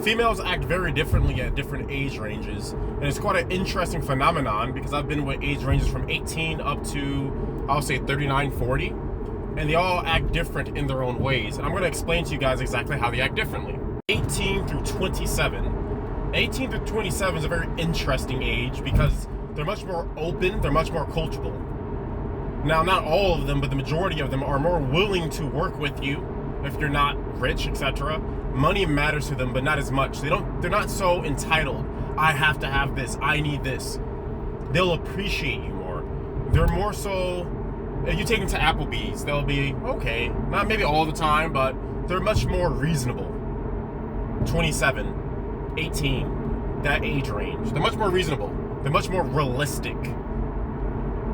Females act very differently at different age ranges, and it's quite an interesting phenomenon because I've been with age ranges from 18 up to, I'll say, 39, 40, and they all act different in their own ways, and I'm going to explain to you guys exactly how they act differently. 18 through 27. 18 through 27 is a very interesting age because they're much more open, they're much more coachable. Now, not all of them, but the majority of them are more willing to work with you if you're not rich, etc. Money matters to them, but not as much. They're not so entitled. I have to have this. I need this. They'll appreciate you more. They're more so, if you take them to Applebee's, they'll be okay. Not maybe all the time, but they're much more reasonable. 27, 18, that age range. They're much more reasonable. They're much more realistic.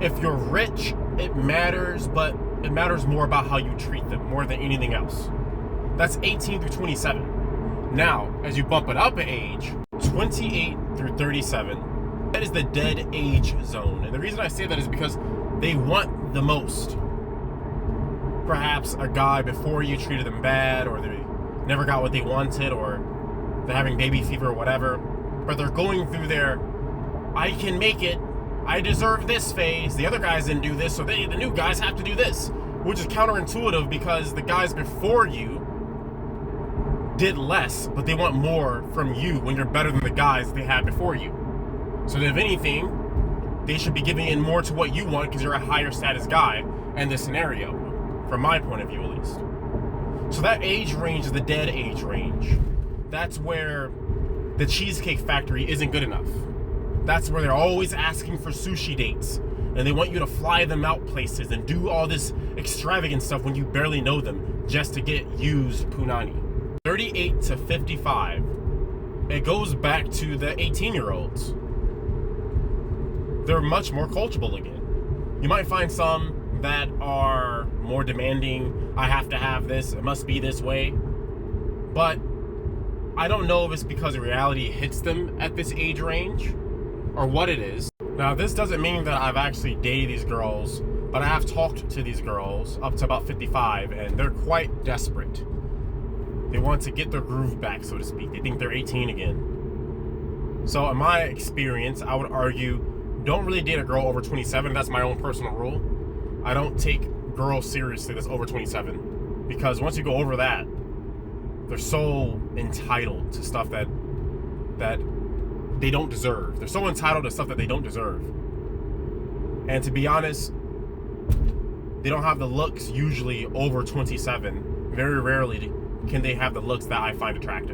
If you're rich, it matters, but it matters more about how you treat them more than anything else. That's 18 through 27. Now, as you bump it up in age, 28 through 37, that is the dead age zone. And the reason I say that is because they want the most. Perhaps a guy before you treated them bad, or they never got what they wanted, or they're having baby fever or whatever, but they're going through their, I can make it, I deserve this phase, the other guys didn't do this, so the new guys have to do this, which is counterintuitive because the guys before you did less, but they want more from you when you're better than the guys they had before you. So if anything, they should be giving in more to what you want because you're a higher status guy in this scenario, from my point of view at least. So that age range is the dead age range. That's where the Cheesecake Factory isn't good enough. That's where they're always asking for sushi dates, and they want you to fly them out places and do all this extravagant stuff when you barely know them just to get used punani. 38 to 55, it goes back to the 18-year-olds. They're much more coachable again. You might find some that are more demanding. I have to have this, it must be this way. But I don't know if it's because reality hits them at this age range or what it is. Now, this doesn't mean that I've actually dated these girls, but I have talked to these girls up to about 55, and they're quite desperate. They want to get their groove back, so to speak. They think they're 18 again. So in my experience, I would argue, don't really date a girl over 27. That's my own personal rule. I don't take girls seriously that's over 27, because once you go over that, they're so entitled to stuff that they don't deserve. They're so entitled to stuff that they don't deserve. And to be honest, they don't have the looks usually over 27. Very rarely can they have the looks that I find attractive.